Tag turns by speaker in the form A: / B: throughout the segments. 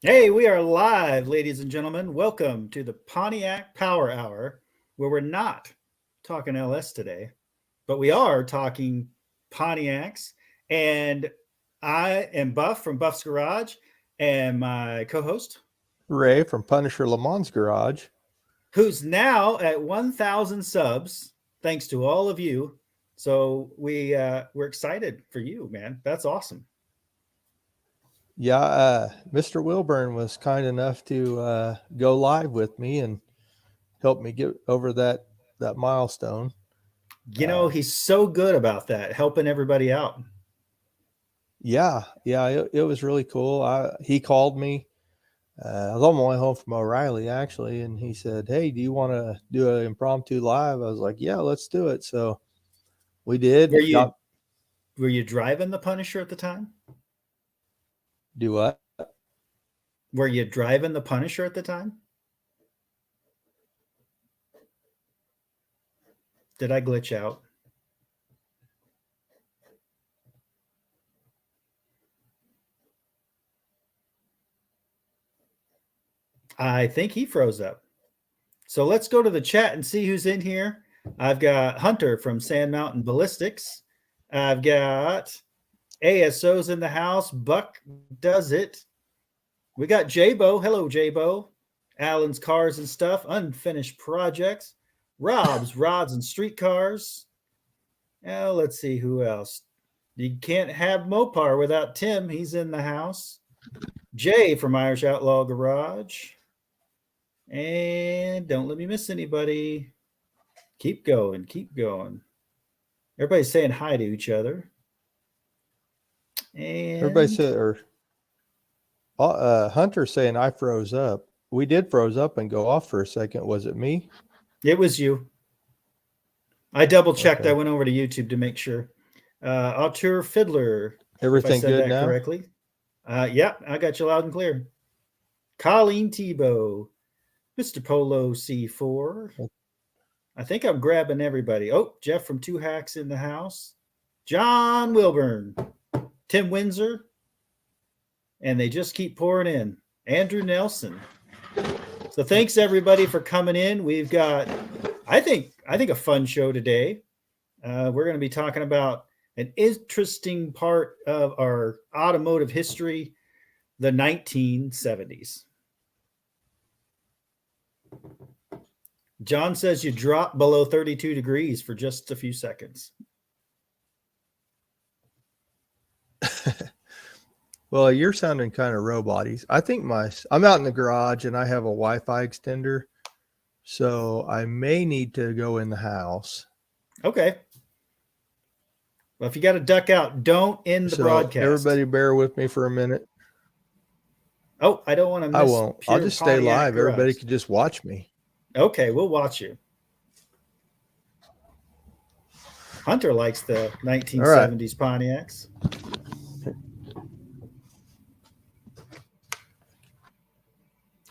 A: Hey, we are live, ladies and gentlemen. Welcome to the Pontiac Power Hour, where we're not talking LS today, but we are talking Pontiacs. And I am Buff from Buff's Garage, and my co host,
B: Ray from Punisher Lamont's Garage.
A: who's now at 1,000 subs, thanks to all of you. So we're excited for you, man. That's awesome.
B: Yeah, Mr. Wilburn was kind enough to go live with me and help me get over that milestone.
A: He's so good about that, helping everybody out.
B: Yeah, it was really cool. He called me. I was on my way home from O'Reilly actually, and he said, "Hey, do you want to do an impromptu live?" I was like, "Yeah, let's do it." So we did.
A: Were you driving the Punisher at the time?
B: Do what?
A: Were you driving the Punisher at the time? Did I glitch out? I think he froze up. So let's go to the chat and see who's in here. I've got Hunter from Sand Mountain Ballistics. I've got ASO's in the house. Buck does it. We got J-Bo. Hello, J-Bo. Alan's Cars and Stuff. Unfinished Projects. Rob's Rods and Streetcars. Now let's see who else. You can't have Mopar without Tim. He's in the house. Jay from Irish Outlaw Garage. And don't let me miss anybody. Keep going. Keep going. Everybody's saying hi to each other. And
B: Everybody said, Hunter saying I froze up. We did froze up and go off for a second. Was it me?
A: It was you. I double checked.
B: Okay.
A: I went over to YouTube to make sure. Auteur Fiddler.
B: Everything
A: if I said
B: good
A: that
B: now?
A: correctly. Yeah, I got you loud and clear. Colleen Tebow. Mr. Polo C4. I think I'm grabbing everybody. Oh, Jeff from Two Hacks in the house. John Wilburn. Tim Windsor. And they just keep pouring in. Andrew Nelson. So thanks everybody for coming in. We've got, I think a fun show today. We're going to be talking about an interesting part of our automotive history, the 1970s. John says you drop below 32 degrees for just a few seconds.
B: Well, you're sounding kind of roboty. I think I'm out in the garage and I have a Wi-Fi extender, so I may need to go in the house.
A: Okay. Well, if you got to duck out, don't end the broadcast.
B: Everybody bear with me for a minute.
A: Oh, I don't want to miss.
B: I won't. I'll just stay live.
A: Garage.
B: Everybody can just watch me.
A: Okay, we'll watch you. Hunter likes the 1970s Pontiacs.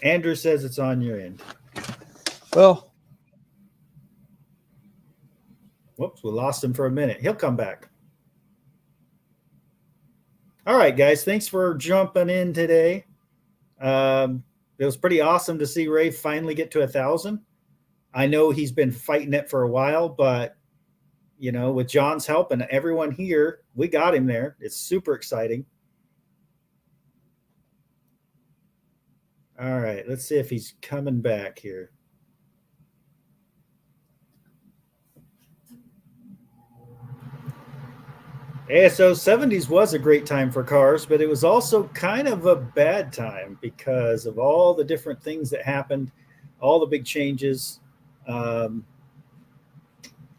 A: Andrew says it's on your end.
B: Well,
A: whoops, we lost him for a minute. He'll come back. All right, guys, thanks for jumping in today. It was pretty awesome to see Ray finally get to 1,000. I know he's been fighting it for a while, but with John's help and everyone here, we got him there. It's super exciting. All right, let's see if he's coming back here. Yeah, so 70s was a great time for cars, but it was also kind of a bad time because of all the different things that happened, all the big changes. Um,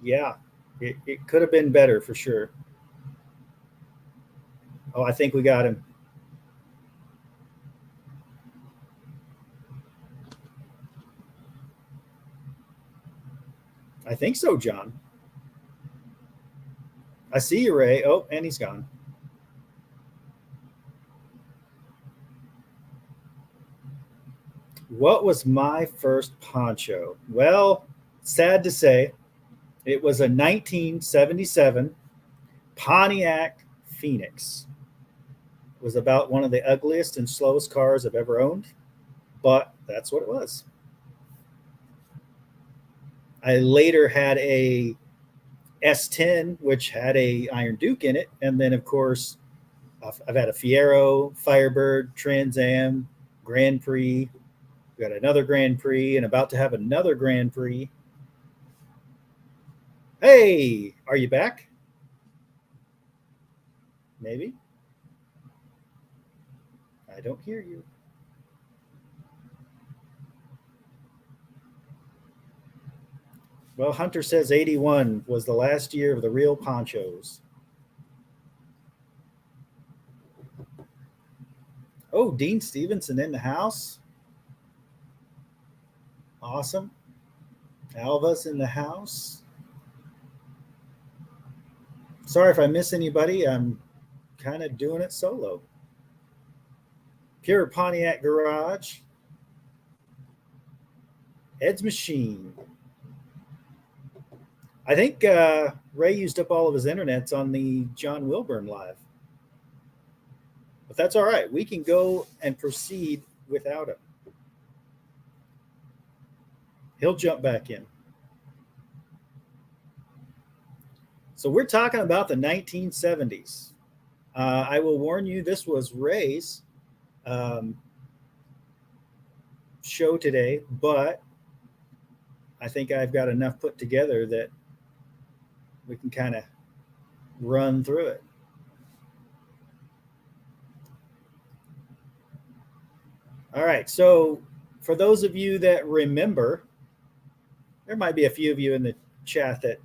A: yeah, it could have been better for sure. Oh, I think we got him. I think so, John. I see you, Ray. Oh, and he's gone. What was my first poncho? Well, sad to say, it was a 1977 Pontiac Phoenix. It was about one of the ugliest and slowest cars I've ever owned, but that's what it was. I later had a S10, which had a Iron Duke in it, and then of course I've had a Fiero, Firebird, Trans Am, Grand Prix. We got another Grand Prix, and about to have another Grand Prix. Hey, are you back? Maybe. I don't hear you. Well, Hunter says 81 was the last year of the real ponchos. Oh, Dean Stevenson in the house. Awesome. Alva's in the house. Sorry if I miss anybody. I'm kind of doing it solo. Pure Pontiac Garage. Ed's Machine. I think Ray used up all of his internets on the John Wilburn live. But that's all right. We can go and proceed without him. He'll jump back in. So we're talking about the 1970s. I will warn you, this was Ray's show today, but I think I've got enough put together that we can kind of run through it. All right. So, for those of you that remember, there might be a few of you in the chat that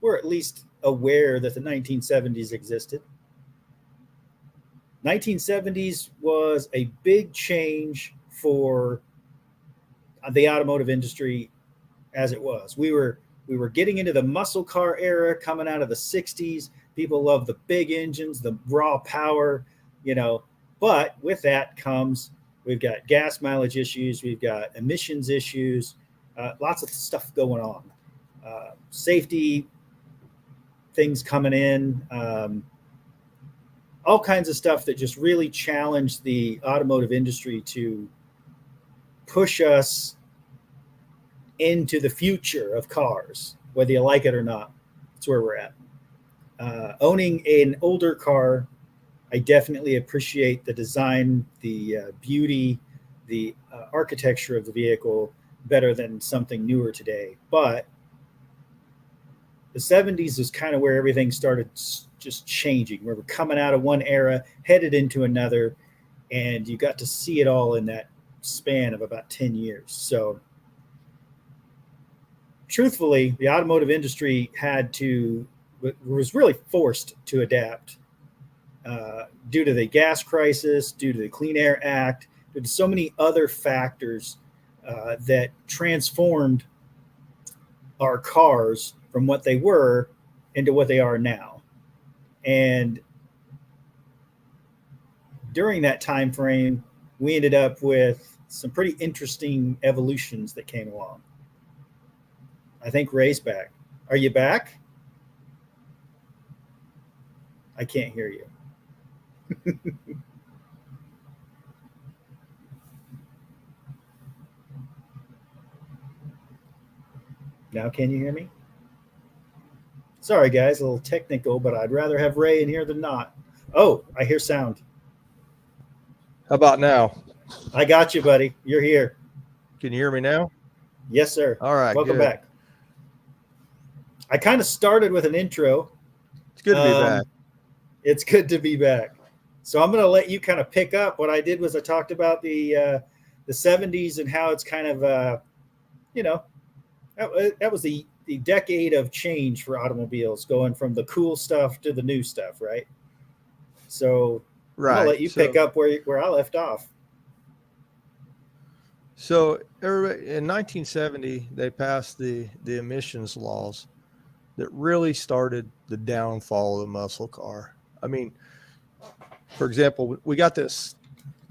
A: were at least aware that the 1970s existed. 1970s was a big change for the automotive industry as it was. We were getting into the muscle car era coming out of the 60s. People love the big engines, the raw power, you know. But with that comes we've got gas mileage issues, we've got emissions issues, lots of stuff going on. Safety things coming in, all kinds of stuff that just really challenged the automotive industry to push us into the future of cars, whether you like it or not. That's where we're at. Owning an older car, I definitely appreciate the design, the beauty, the architecture of the vehicle better than something newer today. But the 70s is kind of where everything started just changing. We were coming out of one era, headed into another, and you got to see it all in that span of about 10 years. So, truthfully, the automotive industry was really forced to adapt due to the gas crisis, due to the Clean Air Act, due to so many other factors that transformed our cars from what they were into what they are now. And during that time frame, we ended up with some pretty interesting evolutions that came along. I think Ray's back. Are you back? I can't hear you. Now, can you hear me? Sorry, guys, a little technical, but I'd rather have Ray in here than not. Oh, I hear sound.
B: How about now?
A: I got you, buddy. You're here.
B: Can you hear me now?
A: Yes, sir.
B: All right.
A: Welcome
B: good.
A: back. I kind of started with an intro.
B: It's good to be back.
A: It's good to be back. So I'm going to let you kind of pick up. What I did was I talked about the 70s and how it's kind of you know that was the decade of change for automobiles, going from the cool stuff to the new stuff, right? So I'm going to
B: Right.
A: let you pick up where I left off.
B: So everybody, in 1970, they passed the emissions laws that really started the downfall of the muscle car. I mean, for example, we got this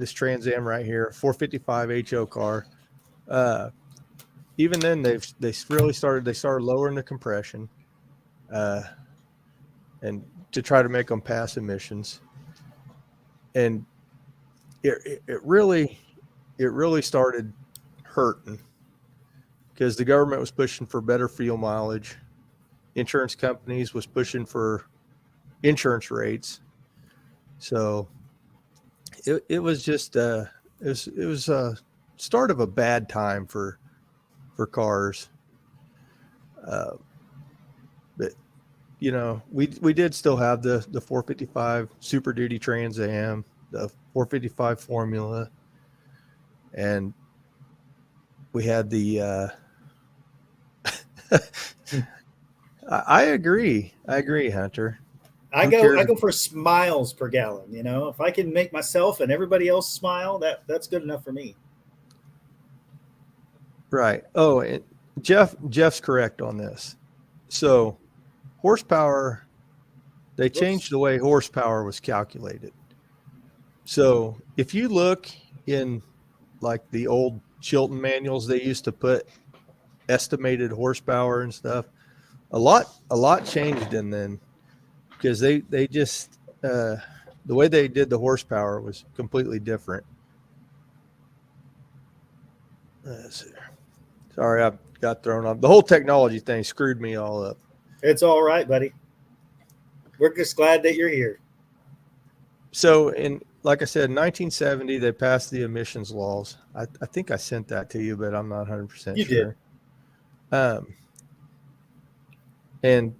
B: Trans Am right here, 455 HO car. Even then, they started lowering the compression, and to try to make them pass emissions, and it really started hurting because the government was pushing for better fuel mileage, insurance companies was pushing for insurance rates, so it was just it was a start of a bad time for cars. But we did still have the 455 Super Duty Trans Am, the 455 Formula, and we had the I agree, Hunter.
A: I
B: Who
A: go
B: cares?
A: I go for smiles per gallon. If I can make myself and everybody else smile, that's good enough for me.
B: Right. Oh, and Jeff's correct on this. So horsepower, they changed the way horsepower was calculated. So if you look in like the old Chilton manuals, they used to put estimated horsepower and stuff. A lot changed in then, because they just the way they did the horsepower was completely different. Sorry, I got thrown off. The whole technology thing screwed me all up.
A: It's all right, buddy. We're just glad that you're here.
B: So, like I said, in 1970, they passed the emissions laws. I think I sent that to you, but I'm not 100%
A: You
B: sure.
A: did.
B: And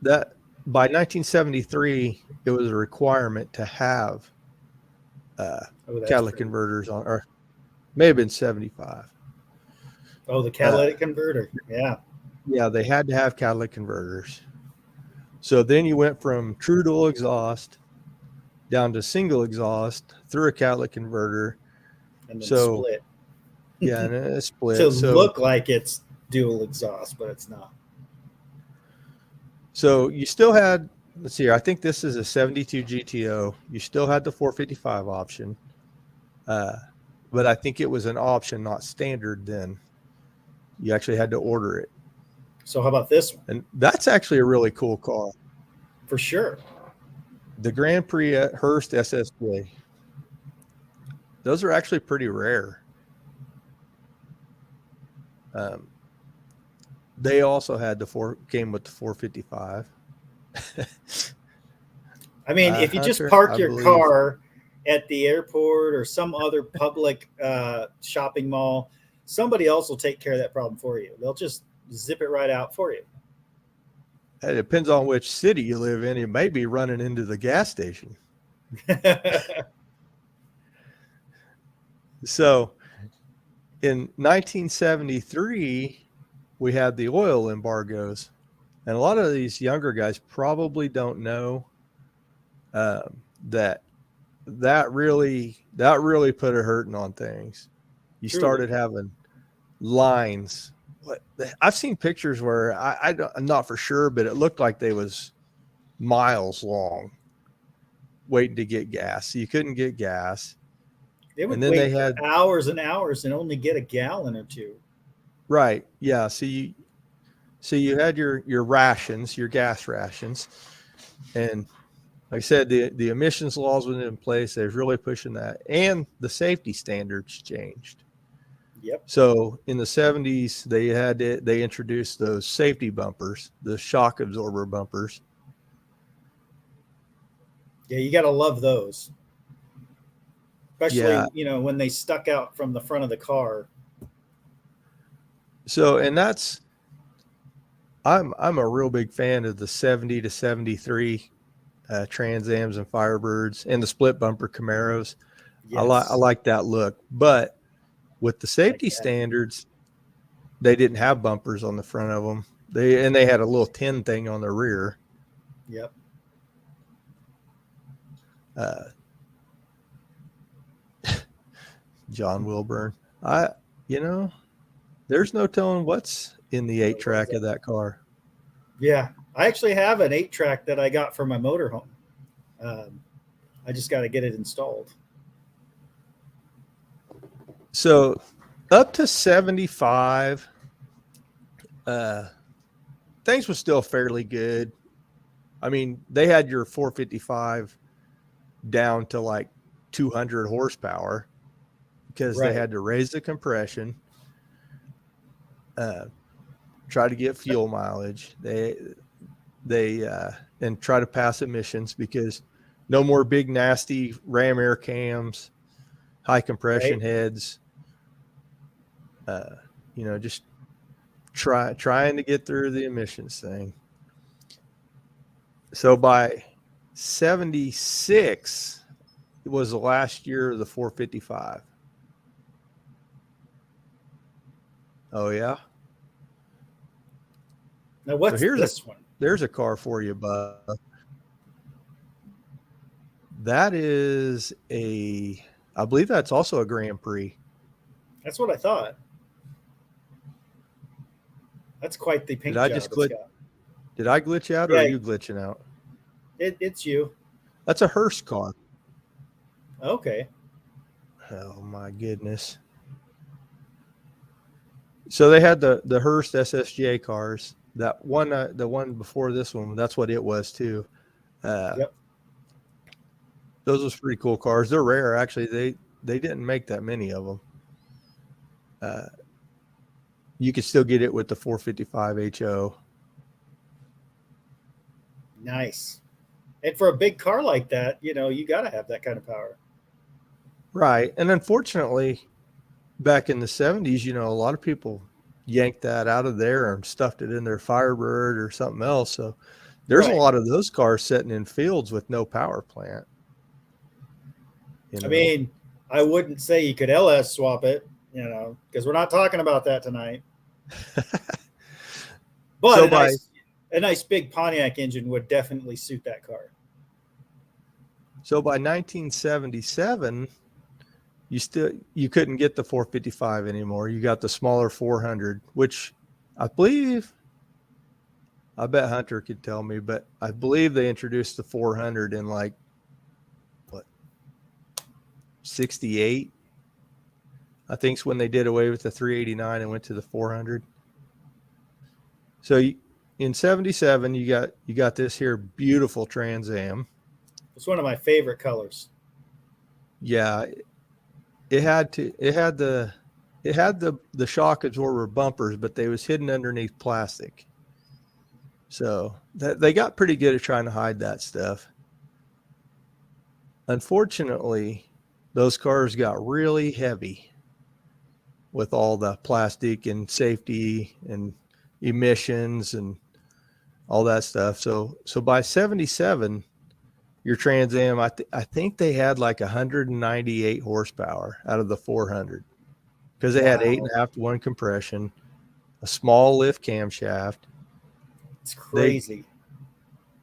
B: that by 1973, it was a requirement to have catalytic converters on, or may have been 75.
A: Oh, the catalytic converter. Yeah.
B: Yeah, they had to have catalytic converters. So then you went from true dual exhaust down to single exhaust through a catalytic converter.
A: And then split.
B: Yeah, and it split.
A: To look like it's dual exhaust, but it's not.
B: So you still had, let's see here, I think this is a 72 GTO. You still had the 455 option. But I think it was an option, not standard then. You actually had to order it.
A: So how about this one?
B: And that's actually a really cool car.
A: For sure.
B: The Grand Prix Hurst SSJ. Those are actually pretty rare. They also had came with the 455.
A: I mean, if you just park your car at the airport or some other public shopping mall, somebody else will take care of that problem for you. They'll just zip it right out for you.
B: It depends on which city you live in. You may be running into the gas station. So in 1973, we had the oil embargoes. And a lot of these younger guys probably don't know that really put a hurting on things. You started having lines. I've seen pictures where I'm not for sure, but it looked like they was miles long waiting to get gas. So you couldn't get gas.
A: They would wait for hours and hours and only get a gallon or two.
B: Right. Yeah. So you had your rations, your gas rations, and like I said, the emissions laws went in place. They was really pushing that, and the safety standards changed.
A: Yep.
B: So in the 70s, they introduced those safety bumpers, the shock absorber bumpers.
A: Yeah, you got to love those, especially when they stuck out from the front of the car.
B: So, and I'm a real big fan of the 70 to 73 Trans Ams and Firebirds and the split bumper Camaros.
A: Yes.
B: I like that look, but with the safety
A: Like that.
B: standards, they didn't have bumpers on the front of them. They had a little tin thing on the rear.
A: Yep.
B: John Wilburn. There's no telling what's in the 8-track of that car.
A: Yeah, I actually have an 8-track that I got for my motorhome. I just got to get it installed.
B: So up to 75, things were still fairly good. I mean, they had your 455 down to like 200 horsepower because they had to raise the compression, try to get fuel mileage. They and try to pass emissions because no more big nasty ram air cams, high compression heads. Just trying to get through the emissions thing. So by 76, it was the last year of the 455. Oh yeah.
A: Now what's this one?
B: There's a car for you, bud. That is I believe that's also a Grand Prix.
A: That's what I thought. That's quite the paint
B: job. Did I glitch out or are you glitching out?
A: It's you.
B: That's a hearse car.
A: Okay.
B: Oh my goodness. So they had the Hearst SSJ cars. That one, the one before this one, that's what it was too.
A: Yep.
B: Those was pretty cool cars. They're rare, actually. They didn't make that many of them. You could still get it with the 455 HO.
A: Nice. And for a big car like that, you got to have that kind of power.
B: Right. And unfortunately, back in the 70s, a lot of people yanked that out of there and stuffed it in their Firebird or something else. So there's a lot of those cars sitting in fields with no power plant.
A: I mean, I wouldn't say you could LS swap it, because we're not talking about that tonight. But so a nice big Pontiac engine would definitely suit that car.
B: So by 1977, you couldn't get the 455 anymore. You got the smaller 400, which I bet Hunter could tell me, but I believe they introduced the 400 in 68. I think it's when they did away with the 389 and went to the 400. So in 77, you got this here beautiful Trans Am.
A: It's one of my favorite colors.
B: Yeah, it had the shock absorber bumpers, but they was hidden underneath plastic. So they got pretty good at trying to hide that stuff. Unfortunately, those cars got really heavy with all the plastic and safety and emissions and all that stuff. So by 77, your Trans Am, I think they had like 198 horsepower out of the 400 because they had 8.5 to 1 compression, a small lift camshaft.
A: It's crazy.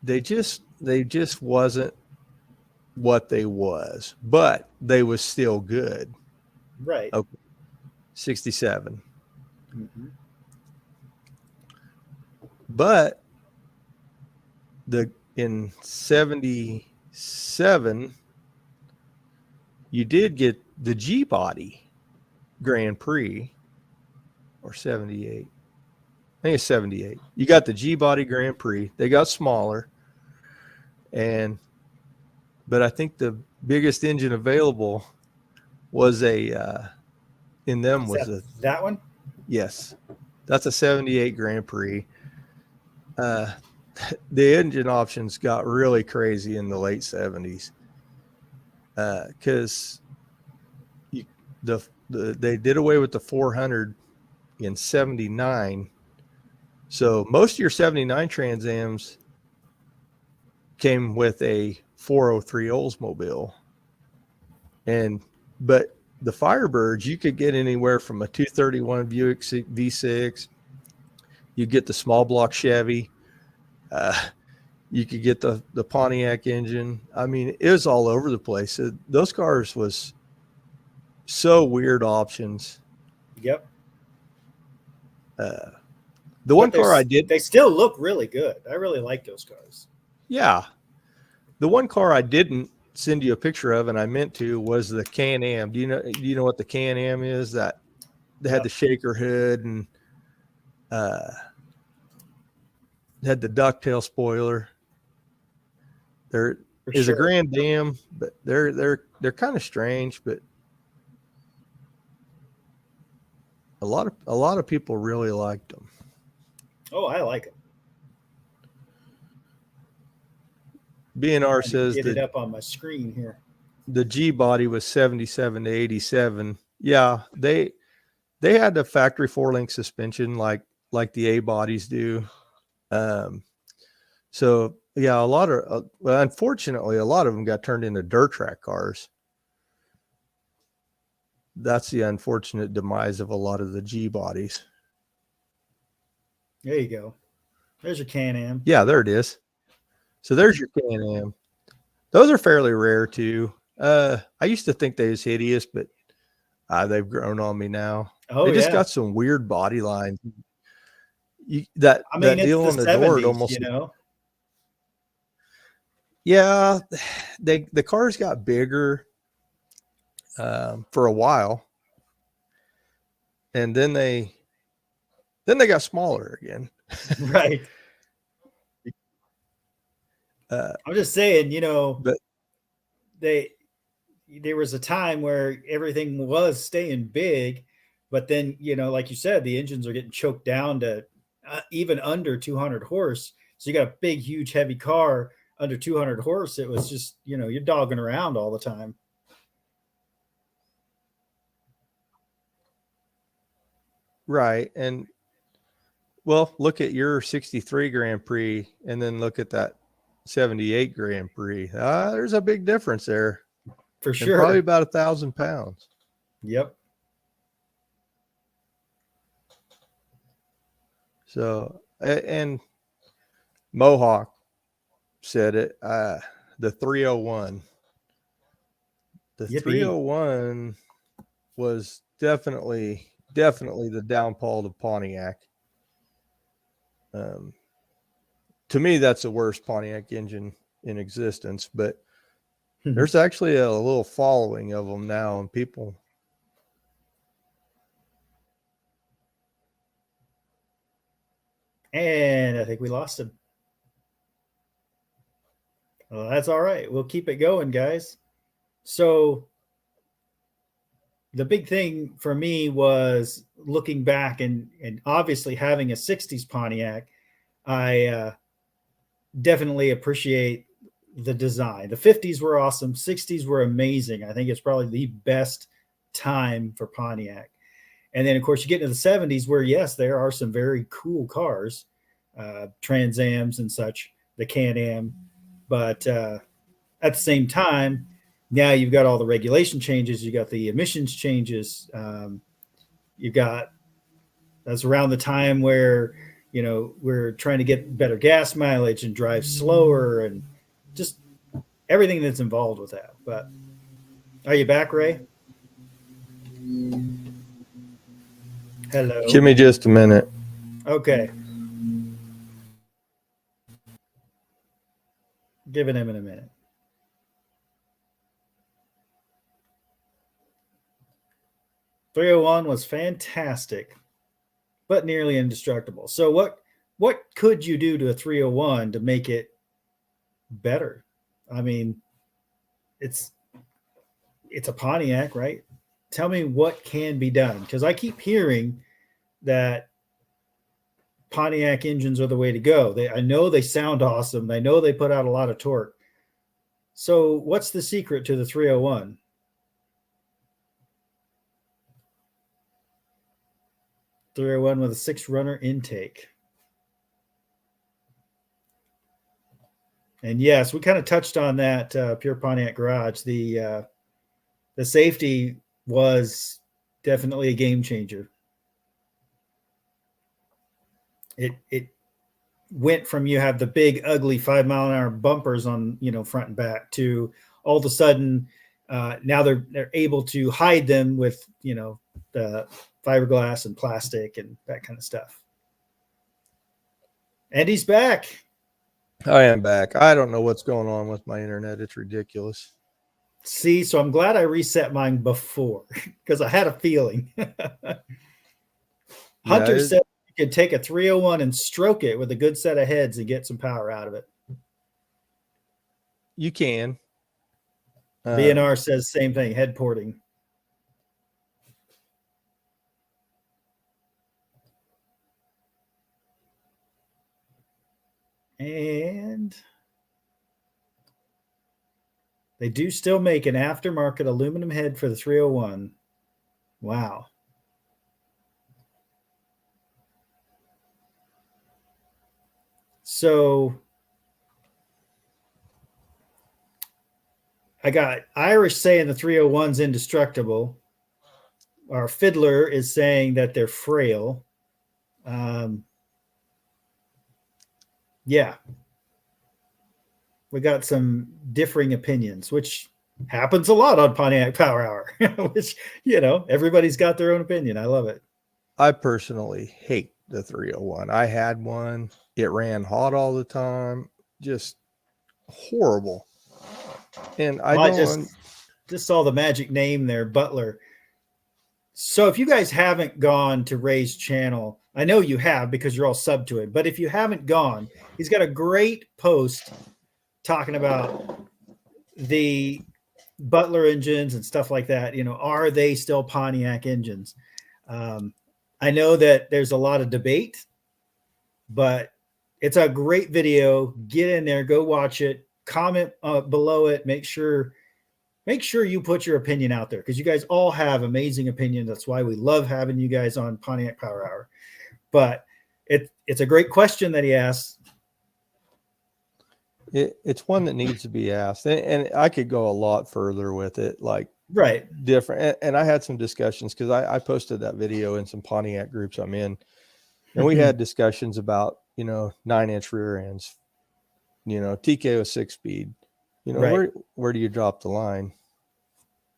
B: They just wasn't what they was, but they was still good.
A: Right.
B: Okay. 67.
A: Mm-hmm.
B: But in 77, you did get the G body Grand Prix, or 78. I think it's 78. You got the G body Grand Prix. They got smaller, but I think the biggest engine available was that one? Yes, that's a 78 Grand Prix. The engine options got really crazy in the late 70s because they did away with the 400 in 79. So most of your 79 Trans Ams came with a 403 Oldsmobile. But the Firebirds, you could get anywhere from a 231 Buick V6. You get the small block Chevy. You could get the Pontiac engine. I mean, it was all over the place. Those cars was so weird options.
A: Yep.
B: The one car I did,
A: they still look really good. I really like those cars.
B: yeah. The one car I didn't send you a picture of, and I meant to, was the Can-Am. Do you know what the Can-Am is? That they had the shaker hood and had the ducktail spoiler. There is a Grand Dam, but they're kind of strange, but a lot of people really liked them.
A: Oh, I like them.
B: BNR says
A: get it up on my screen here.
B: The G body was 77 to 87. Yeah, they had the factory 4-link suspension like the A bodies do. So yeah, unfortunately, a lot of them got turned into dirt track cars. That's the unfortunate demise of a lot of the G bodies.
A: There you go. There's your Can-Am.
B: Yeah, there it is. So there's your Can-Am. Those are fairly rare too. I used to think they was hideous, but they've grown on me now.
A: Oh,
B: they just got some weird body lines. That deal on the
A: 70s,
B: door, it almost, Yeah, the cars got bigger for a while, and then they got smaller again.
A: Right. I'm just saying, but there was a time where everything was staying big, but then, like you said, the engines are getting choked down to even under 200 horse. So you got a big, huge, heavy car under 200 horse. It was just, you're dogging around all the time.
B: Right. And well, look at your 63 Grand Prix and then look at that 78 Grand Prix. There's a big difference there.
A: For sure.
B: And probably about 1,000 pounds.
A: Yep.
B: So, and Mohawk said it, the 301. The Yippee. 301 was definitely the downfall of Pontiac. To me, that's the worst Pontiac engine in existence, but there's actually a little following of them now, and people.
A: And I think we lost him. Well, that's all right. We'll keep it going, guys. So the big thing for me was looking back and obviously having a 60s Pontiac, I definitely appreciate the design. The 50s were awesome. 60s were amazing. I think it's probably the best time for Pontiac. And then, of course, you get into the 70s where, yes, there are some very cool cars, Trans Ams and such, the Can-Am. But at the same time, now you've got all the regulation changes. You got the emissions changes. That's around the time where, we're trying to get better gas mileage and drive slower and just everything that's involved with that. But are you back, Ray? Hello.
B: Give me just a minute.
A: Okay. Giving him in a minute. .301 was fantastic, but nearly indestructible. So what could you do to a 301 to make it better? I mean, it's a Pontiac, right? Tell me what can be done, because I keep hearing that Pontiac engines are the way to go. I know they sound awesome. I know they put out a lot of torque. So what's the secret to the 301? .301 with a 6-runner intake. And yes, we kind of touched on that Pure Pontiac Garage. The safety was definitely a game changer. It went from you have the big ugly 5 mile an hour bumpers on front and back to all of a sudden now they're able to hide them with the fiberglass and plastic and that kind of stuff. And he's back.
B: I am back. I don't know what's going on with my internet. It's ridiculous.
A: See, so I'm glad I reset mine before because I had a feeling. Hunter said you could take a 301 and stroke it with a good set of heads and get some power out of it.
B: You can.
A: BNR says same thing, head porting. And they do still make an aftermarket aluminum head for the 301. Wow. So I got Irish saying the 301's indestructible. Our Fiddler is saying that they're frail. Yeah. We got some differing opinions, which happens a lot on Pontiac Power Hour, which, everybody's got their own opinion. I love it.
B: I personally hate the 301. I had one. It ran hot all the time. Just horrible. And I
A: just saw the magic name there, Butler. So if you guys haven't gone to Ray's channel, I know you have because you're all sub to it, but if you haven't gone, he's got a great post talking about the Butler engines and stuff like that. Are they still Pontiac engines? I know that there's a lot of debate, but it's a great video. Get in there, go watch it, comment below it. Make sure you put your opinion out there because you guys all have amazing opinions. That's why we love having you guys on Pontiac Power Hour. But it's a great question that he asked.
B: It's one that needs to be asked, and I could go a lot further with it, like
A: right,
B: different. And I had some discussions because I posted that video in some Pontiac groups I'm in, and we had discussions about 9-inch rear ends, TKO 6-speed.
A: right.
B: Where do you drop the line?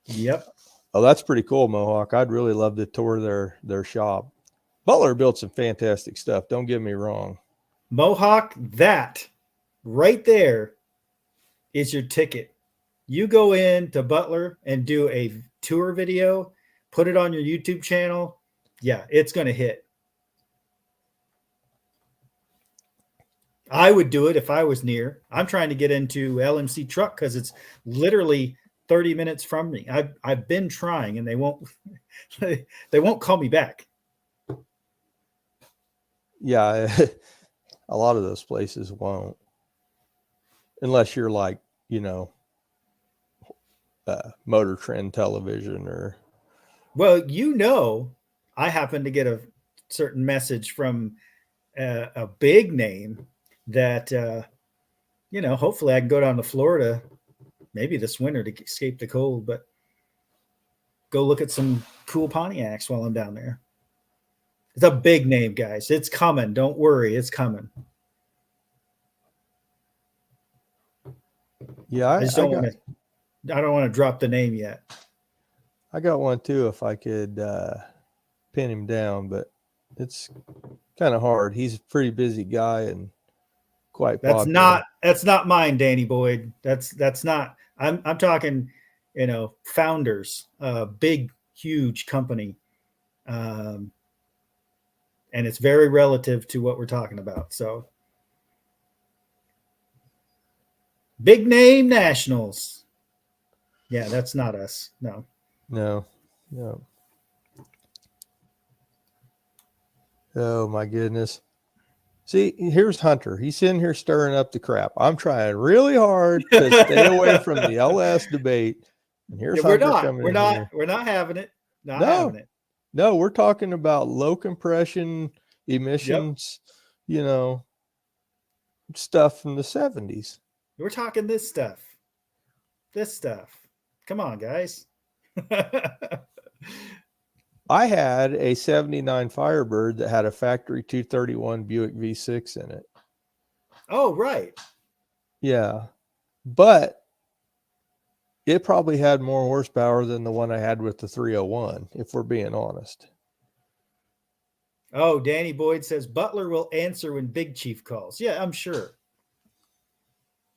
A: Yep.
B: Oh, that's pretty cool, Mohawk. I'd really love to tour their shop. Butler built some fantastic stuff. Don't get me wrong.
A: Mohawk, that right there is your ticket. You go in to Butler and do a tour video, put it on your YouTube channel. Yeah, it's going to hit. I would do it if I was near. I'm trying to get into LMC truck because it's literally 30 minutes from me. I've been trying and they won't call me back.
B: Yeah, a lot of those places won't. Unless you're like, Motor Trend Television or.
A: Well, I happen to get a certain message from a big name that, hopefully I can go down to Florida maybe this winter to escape the cold, but go look at some cool Pontiacs while I'm down there. It's a big name, guys. It's coming. Don't worry. It's coming.
B: Yeah,
A: I just don't want to drop the name yet.
B: I got one too if I could pin him down, but it's kind of hard. He's a pretty busy guy and quite popular.
A: That's not mine, Danny Boyd. That's not. I'm talking, founders, big, huge company, and it's very relative to what we're talking about. So, big name nationals. Yeah, that's not us. No.
B: Oh my goodness. See, here's Hunter. He's sitting here stirring up the crap. I'm trying really hard to stay away from the LS debate. And here's Hunter coming in here.
A: We're not having it. Having it.
B: No, we're talking about low compression emissions, stuff from the 70s.
A: We're talking this stuff. This stuff. Come on, guys.
B: I had a 79 Firebird that had a factory 231 Buick V6 in it.
A: Oh, right.
B: Yeah. But it probably had more horsepower than the one I had with the 301, if we're being honest.
A: Oh, Danny Boyd says Butler will answer when Big Chief calls. Yeah, I'm sure.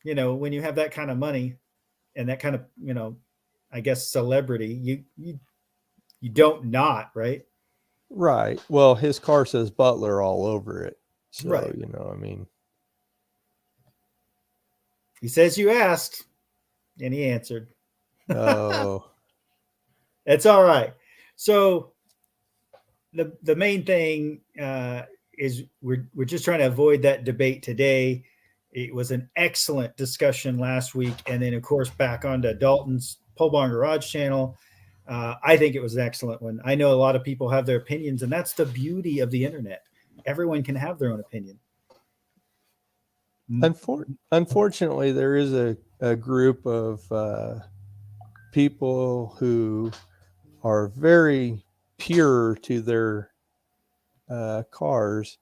A: You know, when you have that kind of money and that kind of, you know, I guess celebrity, you don't not, right?
B: Right. Well, his car says Butler all over it. So,
A: Right.
B: you know, I mean.
A: He says you asked, and he answered.
B: Oh.
A: It's all right. So the main thing is we're just trying to avoid that debate today. It was an excellent discussion last week, and then of course back onto Dalton's Pole Barn Garage channel. I think it was an excellent one. I know a lot of people have their opinions, and that's the beauty of the internet. Everyone can have their own opinion.
B: Unfortunately, there is a group of people who are very pure to their cars,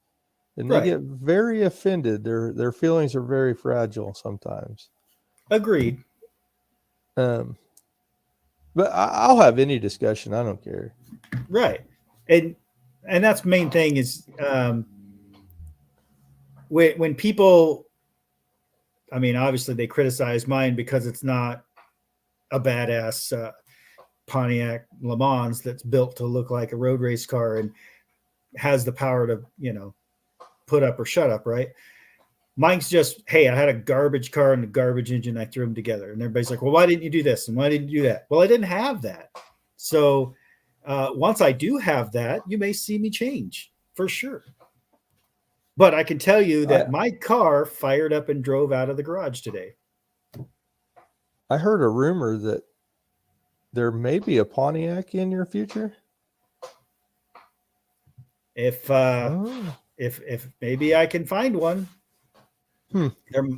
B: and they get very offended. Their feelings are very fragile sometimes.
A: Agreed.
B: But I'll have any discussion. I don't care.
A: Right. And that's the main thing is when people, I mean, obviously they criticize mine because it's not a badass Pontiac Le Mans that's built to look like a road race car and has the power to, you know, put up or shut up, right? Mine's just, hey, I had a garbage car and a garbage engine. I threw them together. And everybody's like, well, why didn't you do this? And why didn't you do that? Well, I didn't have that. So once I do have that, you may see me change for sure. But I can tell you that my car fired up and drove out of the garage today.
B: I heard a rumor that there may be a Pontiac in your future.
A: If maybe I can find one.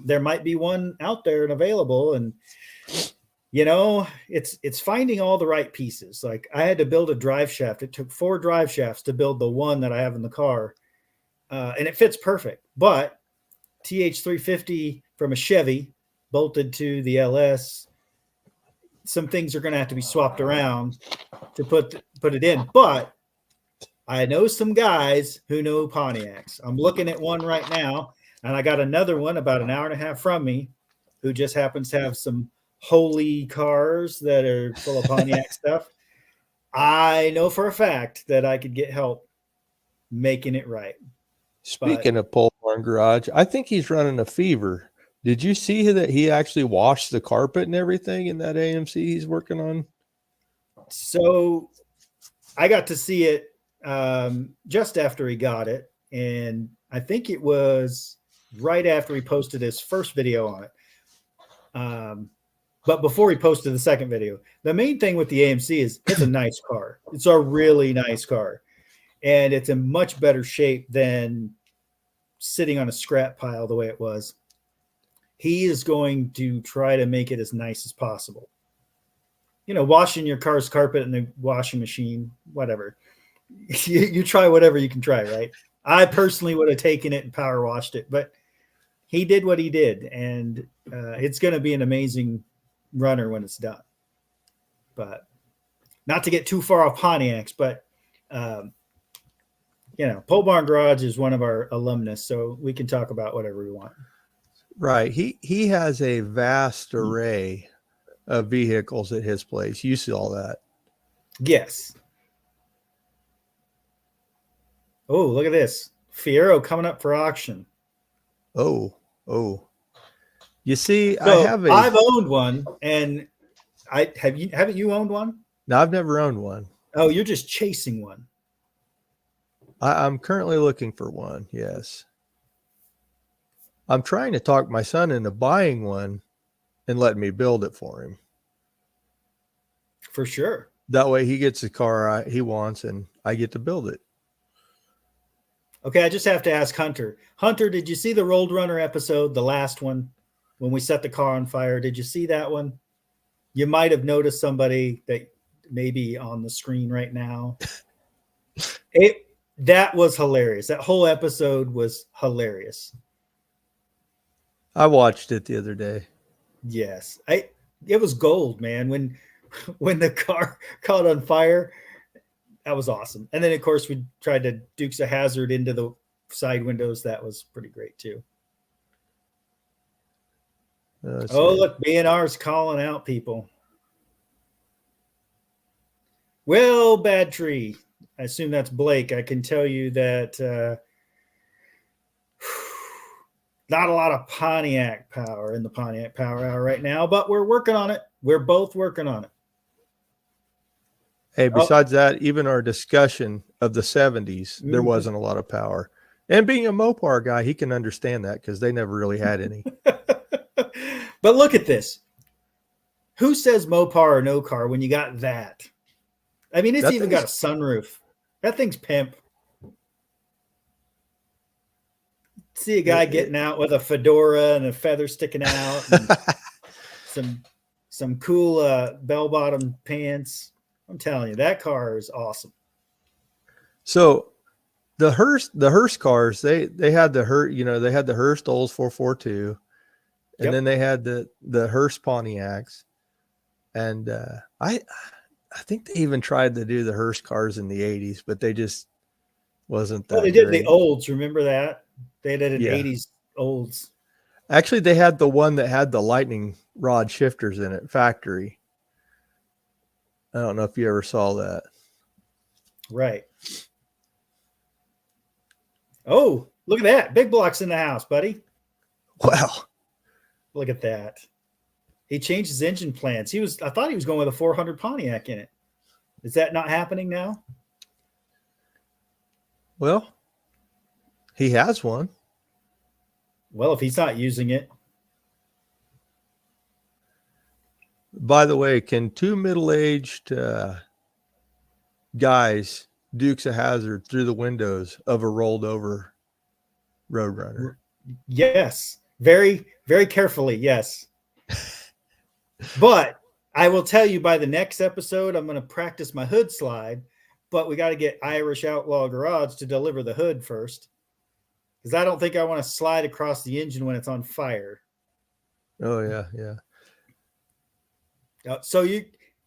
A: There might be one out there and available, and you know, it's finding all the right pieces. Like I had to build a drive shaft. It took 4 drive shafts to build the one that I have in the car, and it fits perfect. But TH350 from a Chevy bolted to the LS. Some things are going to have to be swapped around to put it in. But I know some guys who know Pontiacs. I'm looking at one right now. And I got another one about an hour and a half from me who just happens to have some holy cars that are full of Pontiac stuff. I know for a fact that I could get help making it right.
B: Speaking of Pole Barn Garage, I think he's running a fever. Did you see that he actually washed the carpet and everything in that AMC he's working on?
A: So I got to see it just after he got it. And I think it was right after he posted his first video on it. But before he posted the second video, the main thing with the AMC is it's a nice car. It's a really nice car. And it's in much better shape than sitting on a scrap pile the way it was. He is going to try to make it as nice as possible. You know, washing your car's carpet in the washing machine, whatever. You try whatever you can try, right? I personally would have taken it and power washed it, but he did what he did, and it's going to be an amazing runner when it's done. But not to get too far off Pontiacs, but you know, Pole Barn Garage is one of our alumnus, so we can talk about whatever we want.
B: Right. He has a vast array of vehicles at his place. You see all that?
A: Yes. Oh, look at this. Fiero coming up for auction.
B: Oh. You see,
A: So I've owned one, and haven't you owned one?
B: No, I've never owned one.
A: Oh, you're just chasing one.
B: I'm currently looking for one, yes. I'm trying to talk my son into buying one and letting me build it for him.
A: For sure.
B: That way he gets the car he wants and I get to build it.
A: Okay, I just have to ask Hunter. Hunter, did you see the Rolled Runner episode, the last one? when we set the car on fire. Did you see that one? You might have noticed somebody that maybe on the screen right now. That was hilarious. That whole episode was hilarious.
B: I watched it the other day.
A: Yes. It was gold, man. When the car caught on fire, that was awesome. And then of course we tried to Dukes of Hazzard into the side windows. That was pretty great too. Look, BNR's calling out people. Well, Bad Tree. I assume that's Blake. I can tell you that not a lot of Pontiac power in the Pontiac Power Hour right now, but we're working on it. We're both working on it.
B: Hey, besides that, even our discussion of the 70s, there wasn't a lot of power. And being a Mopar guy, he can understand that because they never really had any.
A: But look at this. Who says Mopar or no car when you got that? I mean, it's even got a sunroof. That thing's pimp. See a guy getting out with a fedora and a feather sticking out, and some cool bell-bottom pants. I'm telling you, that car is awesome.
B: So the Hearst cars, they had the Hearst Olds 442, and then they had the Hearst Pontiacs, and I think they even tried to do the Hearst cars in the 80s, but they just wasn't that.
A: Well, they did the Olds. Remember that? They did an 80s Olds.
B: Actually, they had the one that had the lightning rod shifters in it, factory. I don't know if you ever saw that.
A: Right. Oh, look at that. Big Block's in the house, buddy.
B: Wow.
A: Look at that. He changed his engine plans. I thought he was going with a 400 Pontiac in it. Is that not happening now?
B: Well, he has one.
A: Well, if he's not using it.
B: By the way, can two middle-aged guys Dukes of Hazzard through the windows of a rolled over Roadrunner?
A: Yes. Very, very carefully. Yes. But I will tell you by the next episode, I'm going to practice my hood slide, but we got to get Irish Outlaw Garage to deliver the hood first. Because I don't think I want to slide across the engine when it's on fire.
B: Oh, yeah, yeah.
A: So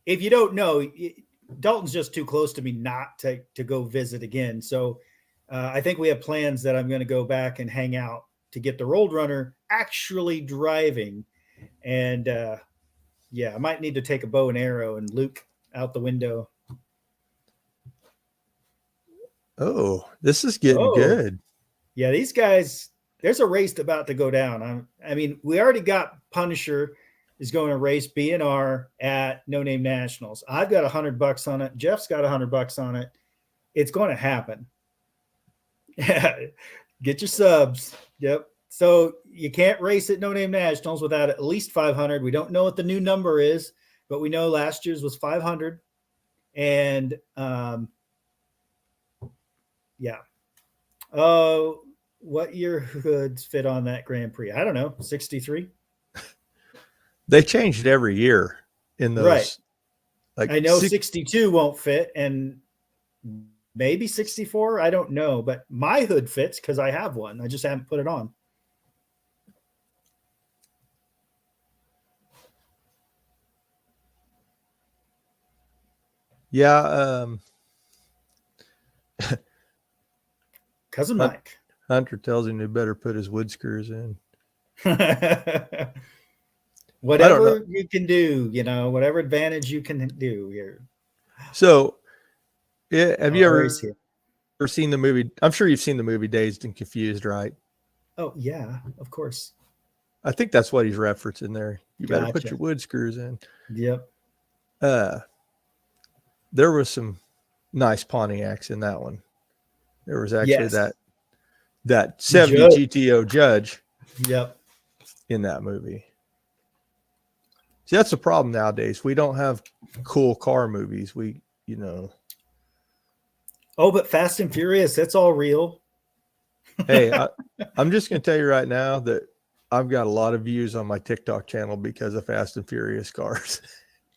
A: if you don't know, Dalton's just too close to me not to go visit again. So I think we have plans that I'm going to go back and hang out to get the Roadrunner actually driving. And I might need to take a bow and arrow and Luke out the window.
B: Oh, this is getting good.
A: Yeah, these guys, there's a race about to go down. I mean, we already got Punisher is going to race BNR at No Name Nationals. I've got $100 on it. Jeff's got $100 on it. It's going to happen. Get your subs. Yep. So you can't race at No Name Nationals without at least 500. We don't know what the new number is, but we know last year's was 500. And what year hoods fit on that Grand Prix? I don't know. 63.
B: They changed every year in those.
A: Right. Like I know 62 won't fit and maybe 64. I don't know, but my hood fits because I have one. I just haven't put it on.
B: Yeah.
A: Cousin Mike.
B: Hunter tells him he better put his wood screws in.
A: Whatever you can do, whatever advantage you can do here.
B: So, have you ever seen the movie? I'm sure you've seen the movie Dazed and Confused, right?
A: Oh, yeah, of course.
B: I think that's what he's referencing there. You better put your wood screws in.
A: Yep.
B: There was some nice Pontiacs in that one. There was actually that 70 GTO Judge.
A: Yep.
B: In that movie. See, that's the problem nowadays. We don't have cool car movies.
A: Oh, but Fast and Furious, that's all real.
B: Hey, I'm just going to tell you right now that I've got a lot of views on my TikTok channel because of Fast and Furious cars.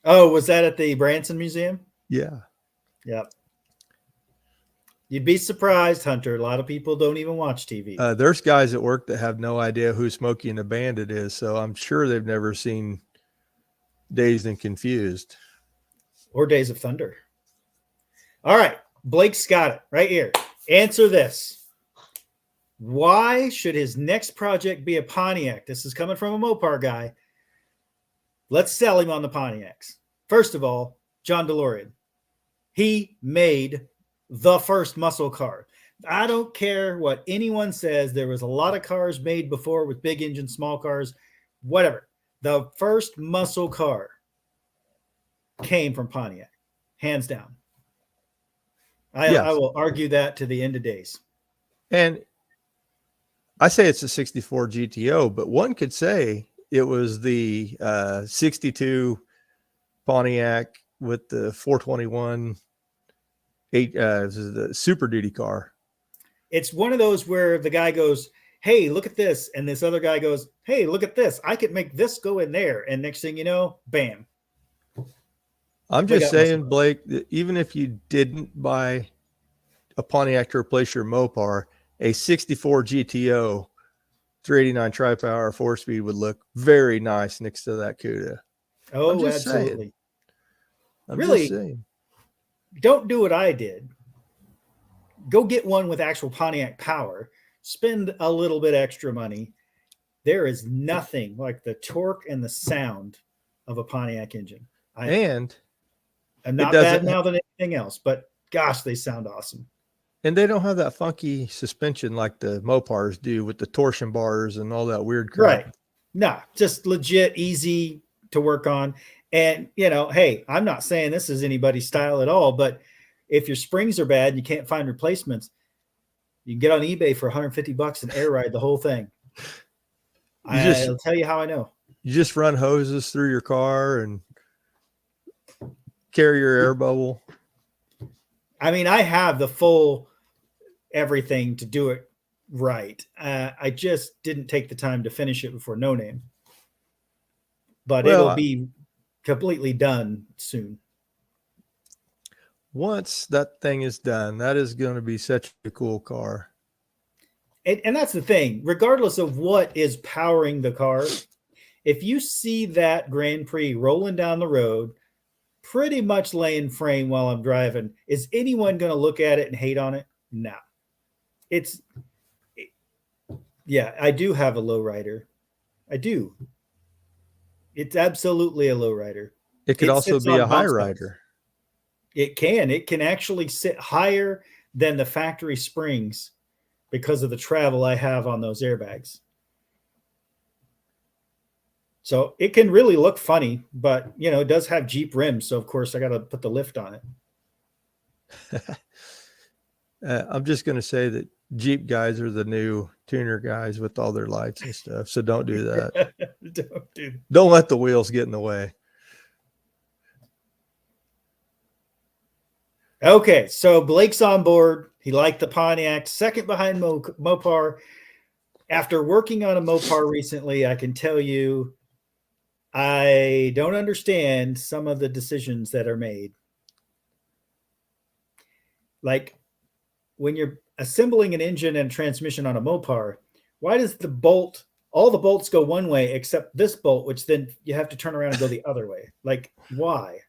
A: Oh, was that at the Branson Museum?
B: Yeah.
A: Yep. You'd be surprised, Hunter. A lot of people don't even watch TV.
B: There's guys at work that have no idea who Smokey and the Bandit is, so I'm sure they've never seen Dazed and Confused.
A: Or Days of Thunder. All right. Blake's got it right here. Answer this. Why should his next project be a Pontiac? This is coming from a Mopar guy. Let's sell him on the Pontiacs. First of all, John DeLorean. He made the first muscle car. I don't care what anyone says. There was a lot of cars made before with big engines, small cars, whatever. The first muscle car came from Pontiac, hands down. I will argue that to the end of days.
B: And I say it's a 64 GTO, but one could say it was the 62 Pontiac with the 421 the Super Duty car.
A: It's one of those where the guy goes, hey, look at this. And this other guy goes, hey, look at this. I could make this go in there. And next thing you know, bam.
B: I'm just saying, Blake, that even if you didn't buy a Pontiac to replace your Mopar, a 64 GTO 389 tri-power 4-speed would look very nice next to that CUDA.
A: Oh, absolutely.
B: I'm
A: really,
B: just saying.
A: Don't do what I did. Go get one with actual Pontiac power. Spend a little bit extra money. There is nothing like the torque and the sound of a Pontiac engine. I'm not bad now than anything else, but gosh, they sound awesome.
B: And they don't have that funky suspension like the Mopars do with the torsion bars and all that weird crap.
A: Right. No, just legit, easy to work on. And, you know, hey, I'm not saying this is anybody's style at all, but if your springs are bad and you can't find replacements, you can get on eBay for $150 and air ride the whole thing. I'll tell you how I know.
B: You just run hoses through your car and carry your air bubble.
A: I mean, I have the full everything to do it right. I just didn't take the time to finish it before No Name. But it'll be completely done soon.
B: Once that thing is done, that is going to be such a cool car.
A: And that's the thing. Regardless of what is powering the car, if you see that Grand Prix rolling down the road, pretty much laying frame while I'm driving, is anyone going to look at it and hate on it? No. Yeah, I do have a lowrider. I do. It's absolutely a lowrider.
B: It could also be a high rider.
A: It can actually sit higher than the factory springs because of the travel I have on those airbags. So it can really look funny, but you know, it does have Jeep rims. So of course I got to put the lift on it.
B: I'm just going to say that Jeep guys are the new tuner guys with all their lights and stuff. So don't do that. Don't let the wheels get in the way.
A: Okay, so Blake's on board. He liked the Pontiac, second behind Mopar. After working on a Mopar recently, I can tell you I don't understand some of the decisions that are made. Like when you're assembling an engine and transmission on a Mopar, why does all the bolts go one way except this bolt, which then you have to turn around and go the other way? Like, why?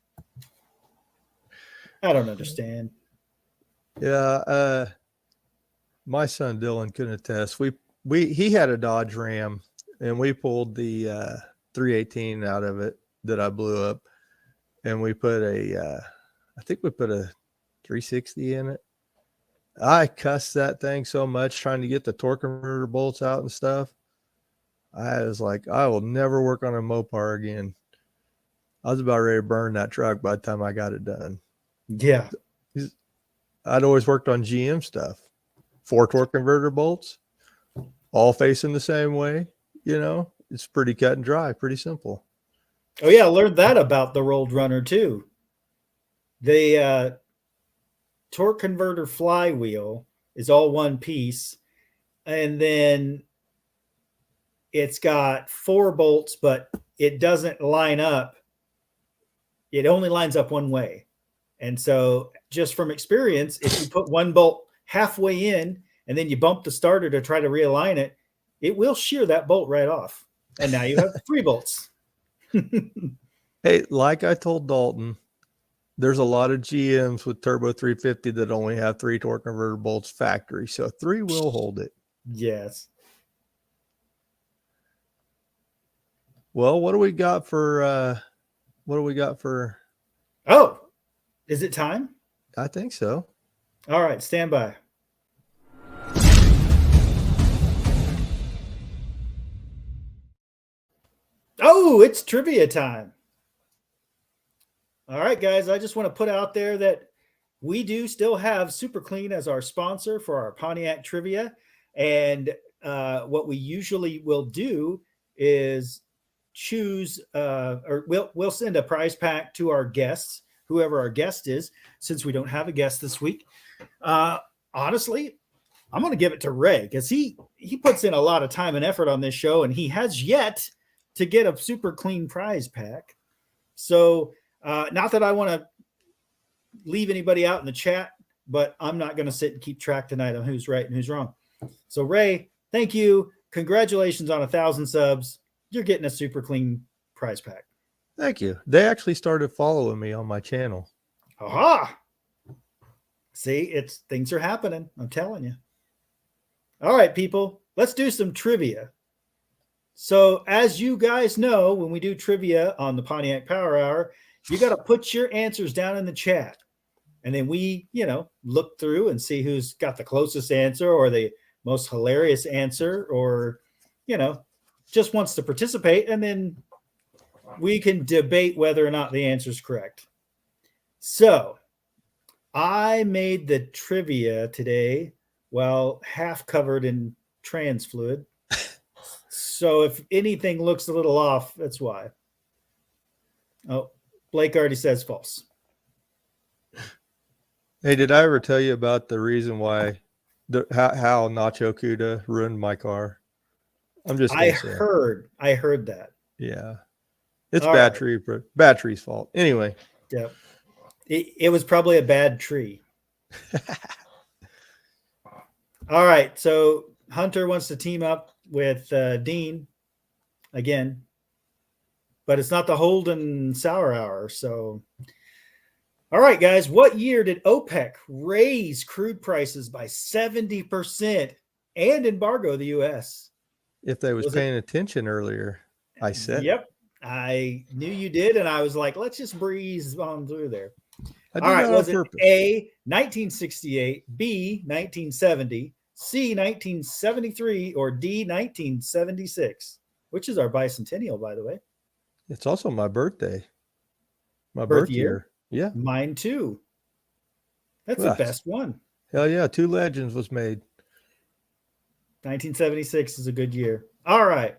A: I don't understand.
B: Yeah, my son Dylan couldn't attest. He had a Dodge Ram, and we pulled the 318 out of it that I blew up, and we put I think we put a 360 in it. I cussed that thing so much trying to get the torque converter bolts out and stuff. I was like, I will never work on a Mopar again. I was about ready to burn that truck by the time I got it done.
A: Yeah.
B: I'd always worked on GM stuff. 4 torque converter bolts, all facing the same way. You know, it's pretty cut and dry, pretty simple.
A: Oh, yeah. I learned that about the Rolled Runner, too. The torque converter flywheel is all one piece. And then it's got 4 bolts, but it doesn't line up. It only lines up one way. And so just from experience, if you put one bolt halfway in and then you bump the starter to try to realign it, it will shear that bolt right off. And now you have 3 bolts.
B: Hey, like I told Dalton, there's a lot of GMs with Turbo 350 that only have 3 torque converter bolts factory. So 3 will hold it.
A: Yes.
B: Well, what do we got for
A: Oh, is it time?
B: I think so.
A: All right, stand by. Oh, it's trivia time. All right, guys, I just want to put out there that we do still have Super Clean as our sponsor for our Pontiac trivia. And what we usually will do is choose or we'll send a prize pack to our guests, whoever our guest is, since we don't have a guest this week. Honestly, I'm going to give it to Ray because he puts in a lot of time and effort on this show, and he has yet to get a Super Clean prize pack. So not that I want to leave anybody out in the chat, but I'm not going to sit and keep track tonight on who's right and who's wrong. So Ray, thank you. Congratulations on 1,000 subs. You're getting a Super Clean prize pack.
B: Thank you. They actually started following me on my channel.
A: Aha! See, things are happening. I'm telling you. All right, people, let's do some trivia. So as you guys know, when we do trivia on the Pontiac Power Hour, you got to put your answers down in the chat. And then we, look through and see who's got the closest answer or the most hilarious answer or, just wants to participate. And then we can debate whether or not the answer is correct. So I made the trivia today, half covered in trans fluid. So if anything looks a little off, that's why. Oh, Blake already says false.
B: Hey, did I ever tell you about the reason why how Nacho Cuda ruined my car? I'm just
A: I heard that.
B: Yeah. It's
A: All
B: battery's fault. Anyway.
A: Yep. It was probably a bad tree. All right. So Hunter wants to team up with Dean again, but it's not the Holden Sour Hour. So, all right, guys, what year did OPEC raise crude prices by 70% and embargo the U.S.?
B: If they was paying attention earlier, I said.
A: Yep. I knew you did, and I was like, let's just breeze on through there.
B: All right,
A: was it A, 1968, B, 1970, C, 1973, or D, 1976? Which is our bicentennial, by the way.
B: It's also my birthday. My birth year. Yeah.
A: Mine too. That's the best one.
B: Hell yeah. 2 Legends was made.
A: 1976 is a good year. All right.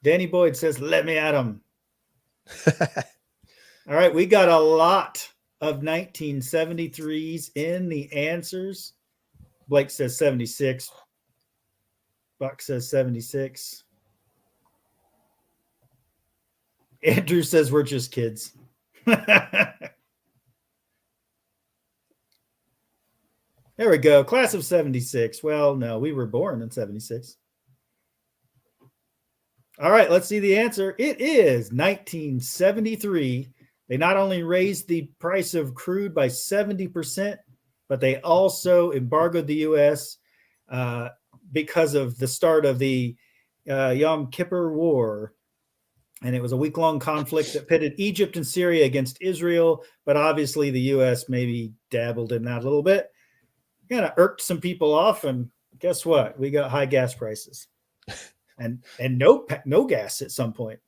A: Danny Boyd says, let me at him. All right. We got a lot of 1973s in the answers. Blake says 76. Buck says 76. Andrew says we're just kids. There we go. Class of 76. Well, no, we were born in 76. All right, let's see the answer. It is 1973. They not only raised the price of crude by 70%, but they also embargoed the U.S. Because of the start of the Yom Kippur War. And it was a week-long conflict that pitted Egypt and Syria against Israel. But obviously the U.S. maybe dabbled in that a little bit. Kind of irked some people off. And guess what? We got high gas prices. And no gas at some point.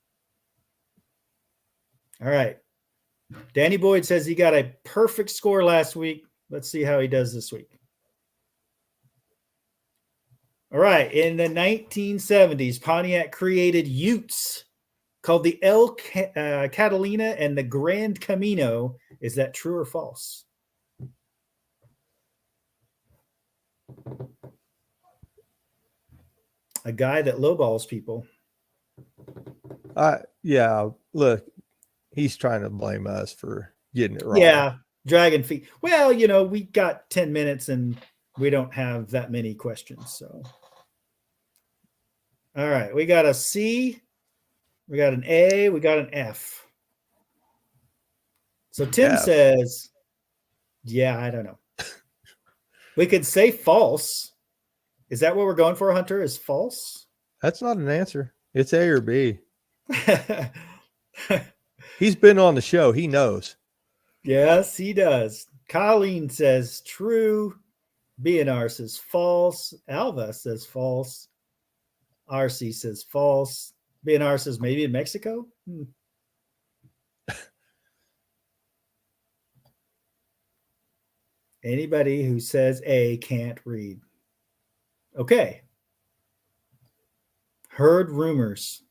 A: All right. Danny Boyd says he got a perfect score last week. Let's see how he does this week. All right. In the 1970s, Pontiac created utes called the El Catalina and the Grand Camino. Is that true or false? A guy that lowballs people.
B: Yeah, look, he's trying to blame us for getting it wrong.
A: Yeah, dragon feet. Well, we got 10 minutes and we don't have that many questions. So, all right, we got a C, we got an A, we got an F. So Tim
B: F.
A: says, yeah, I don't know. We could say false. Is that what we're going for, Hunter? Is false?
B: That's not an answer. It's A or B. He's been on the show. He knows.
A: Yes, he does. Colleen says true. BNR says false. Alva says false. RC says false. BNR says maybe in Mexico. Anybody who says A can't read. Okay. Heard rumors.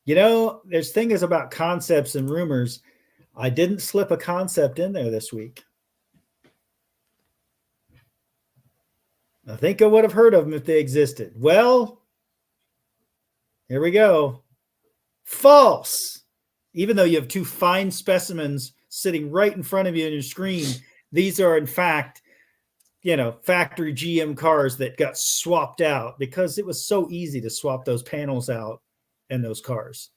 A: There's things about concepts and rumors. I didn't slip a concept in there this week. I think I would have heard of them if they existed. Well, here we go. False. Even though you have two fine specimens sitting right in front of you on your screen, these are in fact, factory GM cars that got swapped out because it was so easy to swap those panels out in those cars.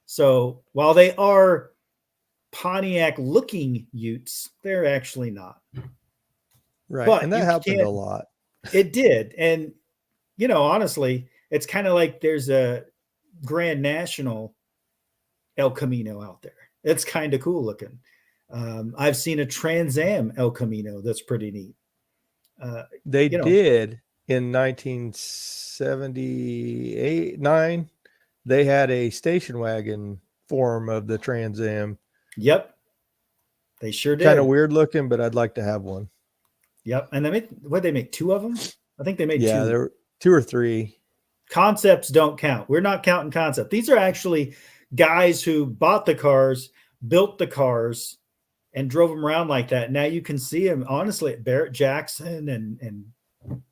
A: So while they are Pontiac looking utes, they're actually not.
B: Right.
A: But
B: and that happened a lot.
A: It did. And, honestly, it's kind of like there's a Grand National El Camino out there. It's kind of cool looking. I've seen a Trans Am El Camino that's pretty neat.
B: They did in 1978, 9. They had a station wagon form of the Trans Am.
A: Yep. They sure did.
B: Kind of weird looking, but I'd like to have one.
A: Yep. And they make 2 of them? I think they made 2.
B: Yeah, there were 2 or 3.
A: Concepts don't count. We're not counting concept. These are actually guys who bought the cars, built the cars, and drove them around like that. Now you can see them, honestly, at Barrett Jackson and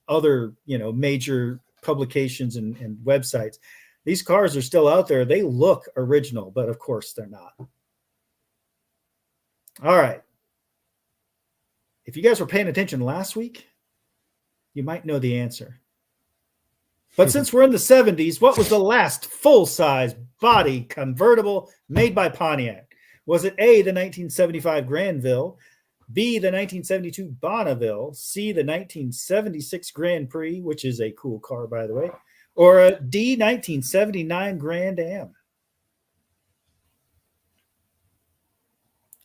A: other, major publications and websites. These cars are still out there. They look original, but of course they're not. All right. If you guys were paying attention last week, you might know the answer. But since we're in the 70s, what was the last full-size body convertible made by Pontiac? Was it A, the 1975 Granville, B, the 1972 Bonneville, C, the 1976 Grand Prix, which is a cool car, by the way, or a D, 1979 Grand Am?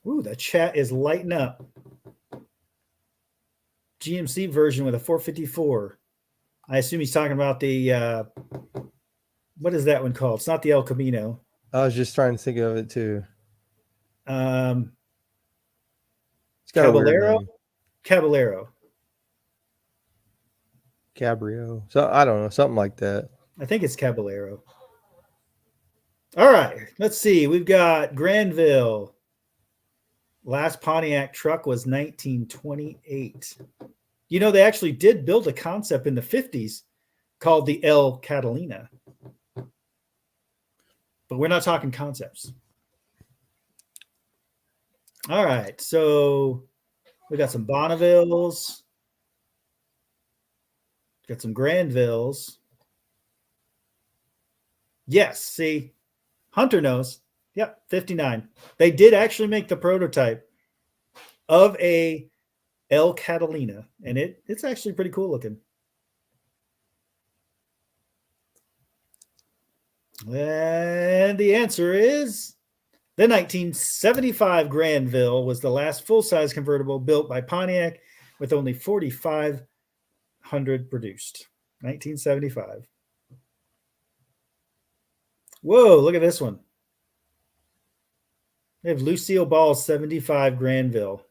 A: Ooh, the chat is lighting up. GMC version with a 454. I assume he's talking about the, what is that one called? It's not the El Camino.
B: I was just trying to think of it too.
A: It's
B: got
A: Caballero? Caballero.
B: Cabrio. So I don't know, something like that.
A: I think it's Caballero. All right, let's see. We've got Granville. Last Pontiac truck was 1928. They actually did build a concept in the 50s called the El Catalina. But we're not talking concepts. All right, so we got some Bonnevilles. Got some Granvilles. Yes, see, Hunter knows. Yep, 59. They did actually make the prototype of a El Catalina, and it's actually pretty cool looking. And the answer is the 1975 Granville was the last full-size convertible built by Pontiac with only 4,500 produced. 1975. Whoa, look at this one. They have Lucille Ball's 75 Granville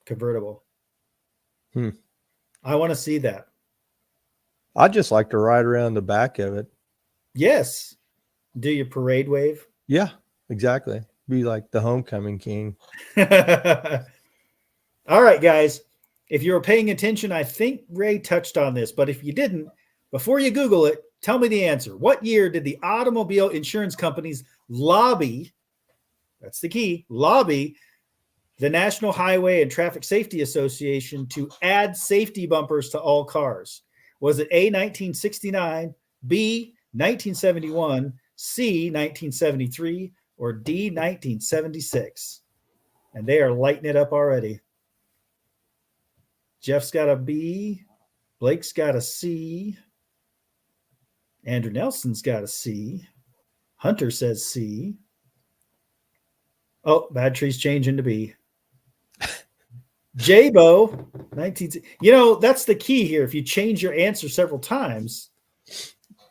A: convertible. I want to see that.
B: I'd just like to ride around the back of it.
A: Yes. Do your parade wave.
B: Yeah, exactly. Be like the homecoming king.
A: All right, guys. If you were paying attention, I think Ray touched on this, but if you didn't, before you Google it, Tell me the answer. What year did the automobile insurance companies lobby? That's the key. Lobby the National Highway and Traffic Safety Association to add safety bumpers to all cars. Was it A, 1969, B, 1971, C, 1973, or D, 1976? And they are lighting it up already. Jeff's got a B. Blake's got a C. Andrew Nelson's got a C. Hunter says C. Oh, Bad Tree's changing to B. J-Bo, 19. That's the key here. If you change your answer several times,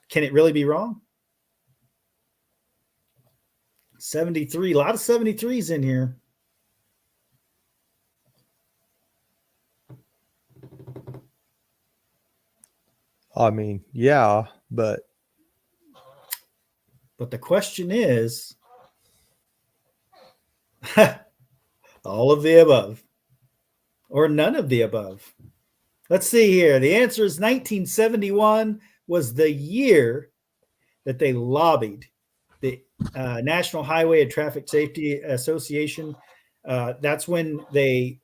A: can it really be wrong? 73. A lot of 73s in here.
B: I mean, yeah, but
A: the question is all of the above or none of the above. Let's see here. The answer is 1971 was the year that they lobbied the National Highway and Traffic Safety Association. That's when they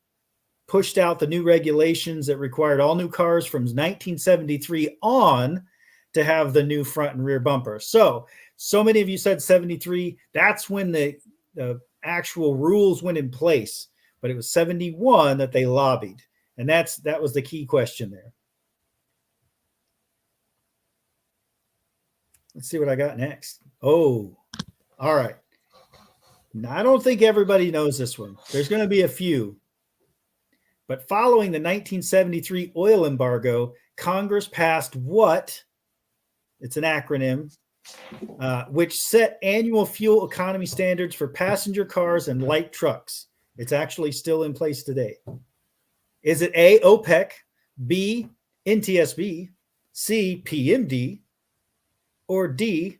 A: pushed out the new regulations that required all new cars from 1973 on to have the new front and rear bumper. So many of you said 73. That's when the actual rules went in place, but it was 71 that they lobbied. And that was the key question there. Let's see what I got next. Oh, all right. Now, I don't think everybody knows this one. There's going to be a few. But following the 1973 oil embargo, Congress passed what? It's an acronym, which set annual fuel economy standards for passenger cars and light trucks. It's actually still in place today. Is it A, OPEC, B, NTSB, C, PMD, or D,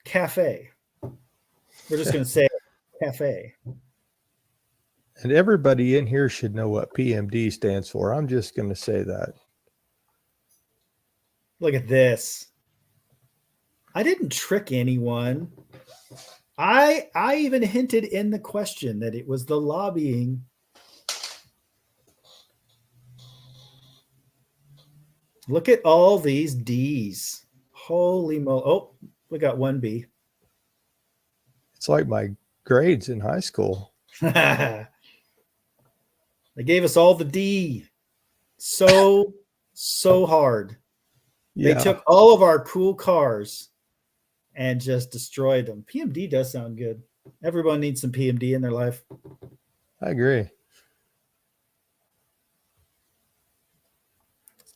A: CAFE? We're just going to say CAFE.
B: And everybody in here should know what PMD stands for. I'm just going to say that.
A: Look at this. I didn't trick anyone. I even hinted in the question that it was the lobbying. Look at all these D's. Holy moly. Oh, we got one B.
B: It's like my grades in high school.
A: They gave us all the D. So hard. Yeah. They took all of our cool cars and just destroyed them. PMD does sound good. Everyone needs some PMD in their life.
B: I agree.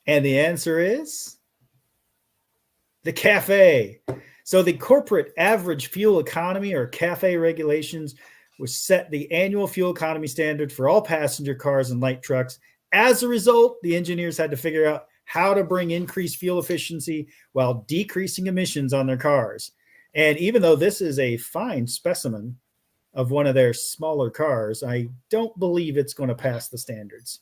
A: And the answer is the CAFE. So the corporate average fuel economy, or CAFE regulations, was set the annual fuel economy standard for all passenger cars and light trucks. As a result, the engineers had to figure out how to bring increased fuel efficiency while decreasing emissions on their cars. And even though this is a fine specimen of one of their smaller cars, I don't believe it's going to pass the standards.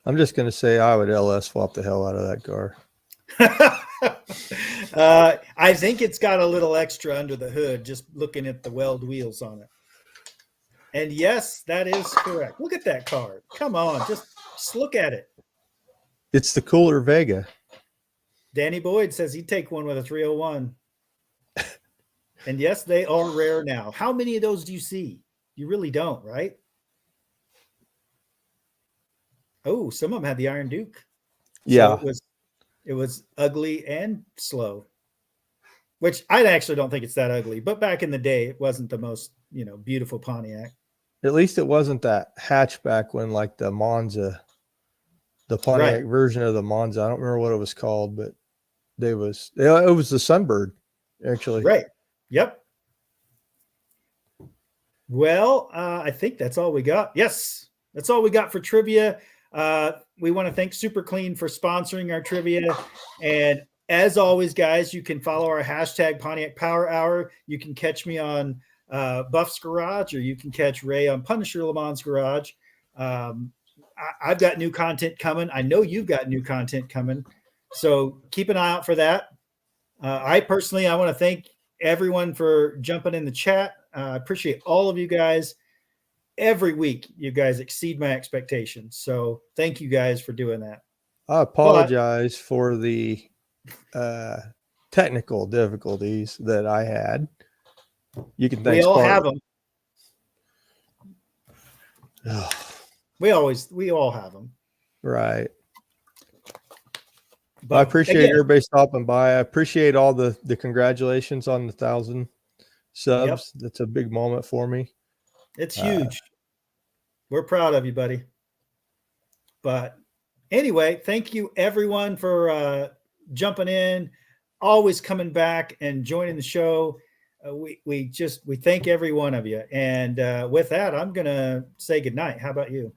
B: I'm just going to say I would LS swap the hell out of that car.
A: I think it's got a little extra under the hood, just looking at the weld wheels on it. And yes, that is correct. Look at that car. Come on, just look at it.
B: It's the cooler Vega.
A: Danny Boyd says he'd take one with a 301. And yes, they are rare now. How many of those do you see? You really don't, right? Oh, some of them had the Iron Duke.
B: Yeah.
A: So it was ugly and slow, which I actually don't think it's that ugly. But back in the day, it wasn't the most, beautiful Pontiac.
B: At least it wasn't that hatchback when, like, the Monza, the Pontiac version of the Monza. I don't remember what it was called, but it was the Sunbird, actually.
A: Right. Yep. Well, I think that's all we got. Yes, that's all we got for trivia. We want to thank Super Clean for sponsoring our trivia. And as always, guys, you can follow our hashtag Pontiac Power Hour. You can catch me on Buff's Garage, or you can catch Ray on Punisher Le Mans Garage. I've got new content coming. I know you've got new content coming. So keep an eye out for that. I personally, I want to thank everyone for jumping in the chat. I appreciate all of you guys. Every week, you guys exceed my expectations. So thank you guys for doing that.
B: I apologize for the technical difficulties that I had. You can thank
A: We all have
B: Spartan.
A: them. We all have them.
B: Right.
A: But
B: I appreciate
A: again,
B: everybody stopping by. I appreciate all the congratulations on the 1,000 subs.
A: Yep.
B: That's a big moment for me.
A: It's huge. We're proud of you, buddy. But anyway, thank you everyone for jumping in, always coming back and joining the show. We thank every one of you. And with that, I'm gonna say goodnight. How about you?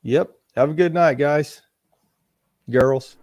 B: Yep. Have a good night, guys. Girls.